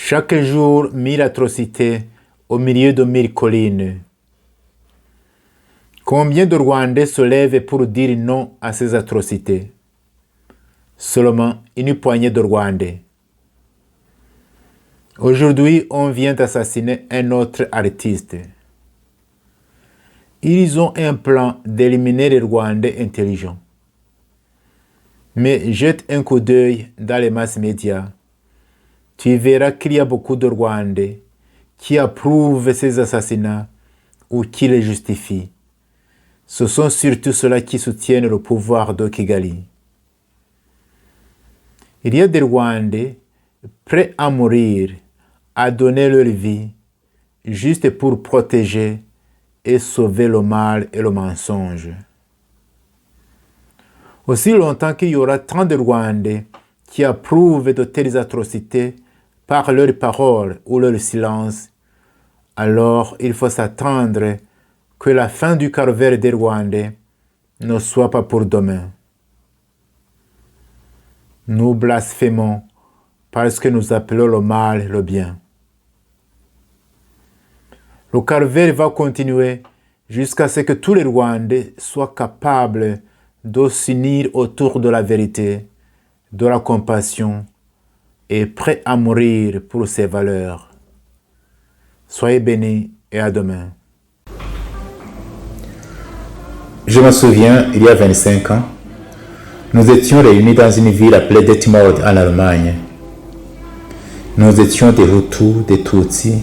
Chaque jour, 1000 atrocités au milieu de 1000 collines. Combien de Rwandais se lèvent pour dire non à ces atrocités? Seulement une poignée de Rwandais. Aujourd'hui, on vient d'assassiner un autre artiste. Ils ont un plan d'éliminer les Rwandais intelligents. Mais jette un coup d'œil dans les masses médias. Tu verras qu'il y a beaucoup de Rwandais qui approuvent ces assassinats ou qui les justifient. Ce sont surtout ceux-là qui soutiennent le pouvoir de Kigali. Il y a des Rwandais prêts à mourir, à donner leur vie, juste pour protéger et sauver le mal et le mensonge. Aussi longtemps qu'il y aura tant de Rwandais qui approuvent de telles atrocités par leurs paroles ou leur silence, alors il faut s'attendre que la fin du calvaire des Rwandais ne soit pas pour demain. Nous blasphémons parce que nous appelons le mal le bien. Le calvaire va continuer jusqu'à ce que tous les Rwandais soient capables de s'unir autour de la vérité, de la compassion et prêts à mourir pour ces valeurs. Soyez bénis et à demain. Je me souviens, il y a 25 ans, nous étions réunis dans une ville appelée Detmold en Allemagne. Nous étions des Hutus, des Tutsis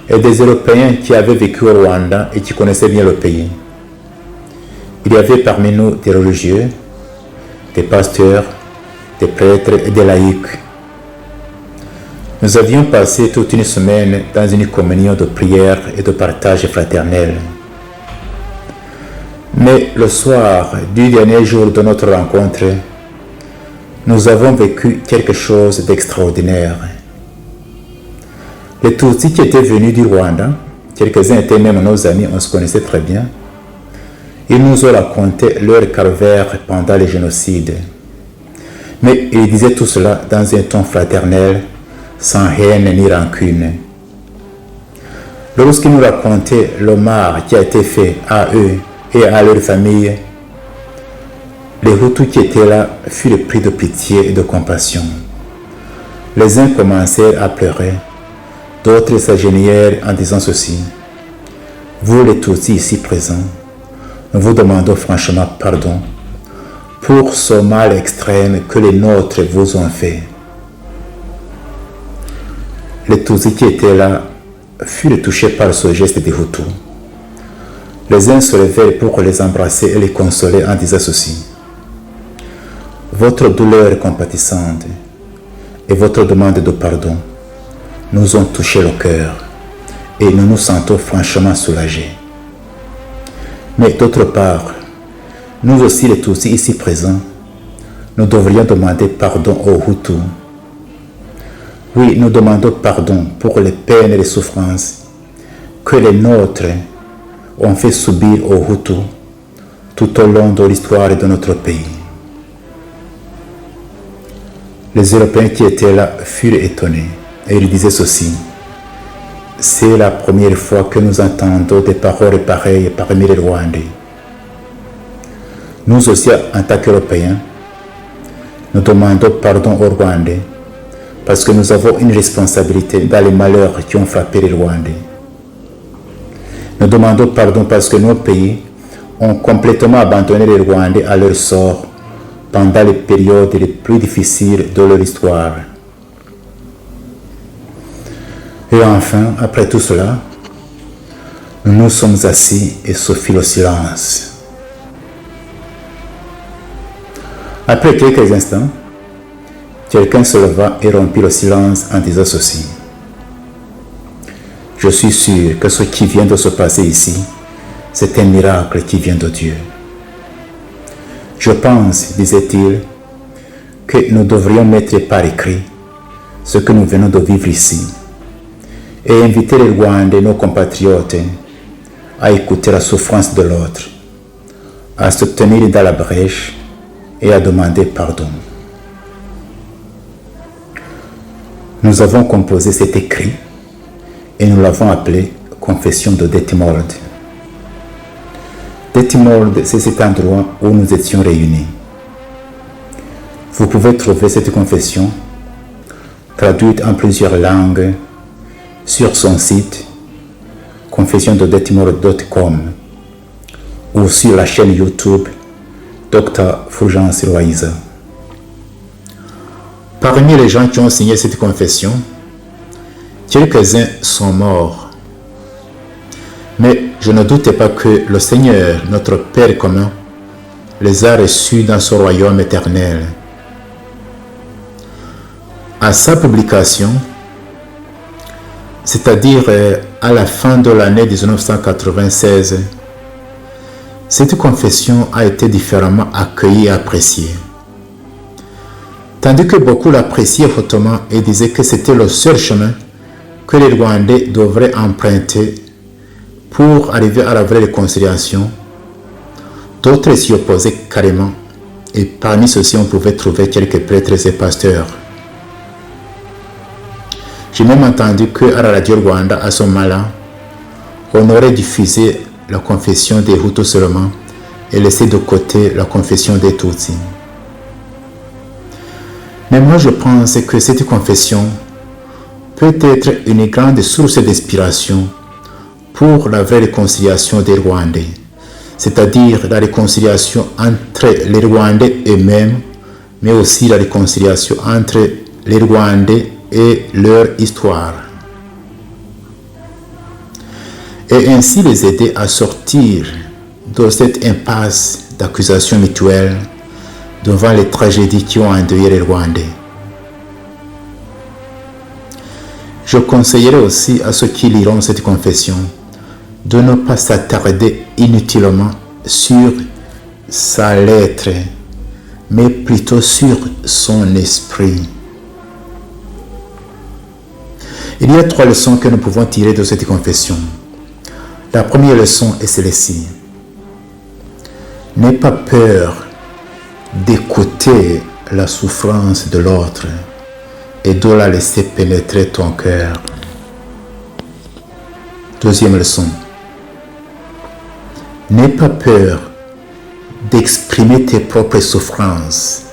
et des Européens qui avaient vécu au Rwanda et qui connaissaient bien le pays. Il y avait parmi nous des religieux, des pasteurs, des prêtres et des laïcs. Nous avions passé toute une semaine dans une communion de prière et de partage fraternel. Mais le soir du dernier jour de notre rencontre, nous avons vécu quelque chose d'extraordinaire. Les Tutsis qui étaient venus du Rwanda, quelques-uns étaient même nos amis, on se connaissait très bien, ils nous ont raconté leur calvaire pendant les génocides. Mais ils disaient tout cela dans un ton fraternel, sans haine ni rancune. Lorsqu'ils nous racontaient le mal qui a été fait à eux et à leur famille, les Hutus qui étaient là furent pris de pitié et de compassion. Les uns commencèrent à pleurer, d'autres s'ingénièrent en disant ceci: vous les Tutsis ici présents, nous vous demandons franchement pardon pour ce mal extrême que les nôtres vous ont fait. Les Tutsis qui étaient là furent touchés par ce geste des Hutus. Les uns se levèrent pour les embrasser et les consoler en disant ceci: votre douleur compatissante et votre demande de pardon nous ont touché le cœur et nous nous sentons franchement soulagés. Mais d'autre part, nous aussi les Tutsis ici présents, nous devrions demander pardon aux Hutus. Oui, nous demandons pardon pour les peines et les souffrances que les nôtres ont fait subir aux Hutus tout au long de l'histoire de notre pays. Les Européens qui étaient là furent étonnés et ils disaient ceci: c'est la première fois que nous entendons des paroles pareilles parmi les Rwandais. Nous aussi, en tant qu'Européens, nous demandons pardon aux Rwandais parce que nous avons une responsabilité dans les malheurs qui ont frappé les Rwandais. Nous demandons pardon parce que nos pays ont complètement abandonné les Rwandais à leur sort pendant les périodes les plus difficiles de leur histoire. Et enfin, après tout cela, nous nous sommes assis et se fit le silence. Après quelques instants, quelqu'un se leva et rompit le silence en disant ceci: je suis sûr que ce qui vient de se passer ici, c'est un miracle qui vient de Dieu. Je pense, disait-il, que nous devrions mettre par écrit ce que nous venons de vivre ici et inviter les Rwandais, nos compatriotes, à écouter la souffrance de l'autre, à se tenir dans la brèche et à demander pardon. Nous avons composé cet écrit et nous l'avons appelé Confession de Detmold. Detmold, c'est cet endroit où nous étions réunis. Vous pouvez trouver cette confession traduite en plusieurs langues sur son site confessiondedetmold.com ou sur la chaîne YouTube Dr. Fulgence Loaiza. Parmi les gens qui ont signé cette confession, quelques-uns sont morts. Mais je ne doute pas que le Seigneur, notre Père commun, les a reçus dans son royaume éternel. À sa publication, c'est-à-dire à la fin de l'année 1996, cette confession a été différemment accueillie et appréciée. Tandis que beaucoup l'appréciaient hautement et disaient que c'était le seul chemin que les Rwandais devraient emprunter pour arriver à la vraie réconciliation, d'autres s'y opposaient carrément, et parmi ceux-ci on pouvait trouver quelques prêtres et pasteurs. J'ai même entendu qu'à la radio Rwanda, à ce moment-là, on aurait diffusé la confession des Hutus seulement et laissé de côté la confession des Tutsis. Mais moi je pense que cette confession peut être une grande source d'inspiration pour la vraie réconciliation des Rwandais, c'est-à-dire la réconciliation entre les Rwandais eux-mêmes, mais aussi la réconciliation entre les Rwandais et leur histoire. Et ainsi les aider à sortir de cette impasse d'accusations mutuelles devant les tragédies qui ont endeuillé les Rwandais. Je conseillerais aussi à ceux qui liront cette confession de ne pas s'attarder inutilement sur sa lettre, mais plutôt sur son esprit. Il y a 3 leçons que nous pouvons tirer de cette confession. La première leçon est celle-ci. N'aie pas peur d'écouter la souffrance de l'autre et de la laisser pénétrer ton cœur. Deuxième leçon. N'aie pas peur d'exprimer tes propres souffrances,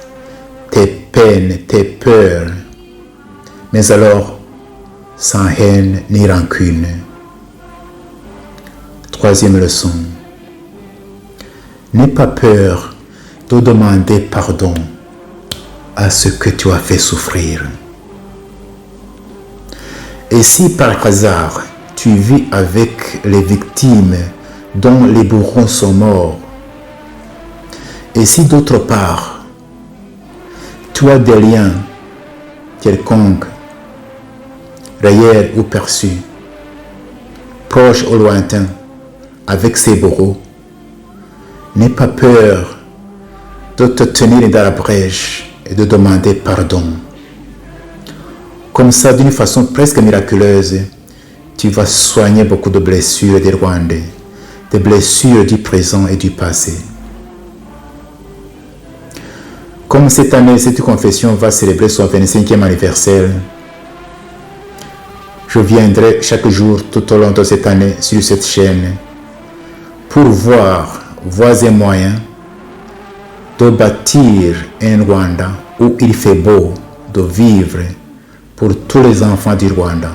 tes peines, tes peurs, mais alors sans haine ni rancune. Troisième leçon. N'aie pas peur de demander pardon à ce que tu as fait souffrir. Et si par hasard tu vis avec les victimes dont les bourreaux sont morts, et si d'autre part tu as des liens quelconques, réels ou perçus, proches ou lointains, avec ces bourreaux, n'aie pas peur de te tenir dans la brèche et de demander pardon. Comme ça, d'une façon presque miraculeuse, tu vas soigner beaucoup de blessures des Rwandais, des blessures du présent et du passé. Comme cette année, cette confession va célébrer son 25e anniversaire, je viendrai chaque jour tout au long de cette année sur cette chaîne pour voir voies et moyens de bâtir un Rwanda où il fait beau de vivre pour tous les enfants du Rwanda.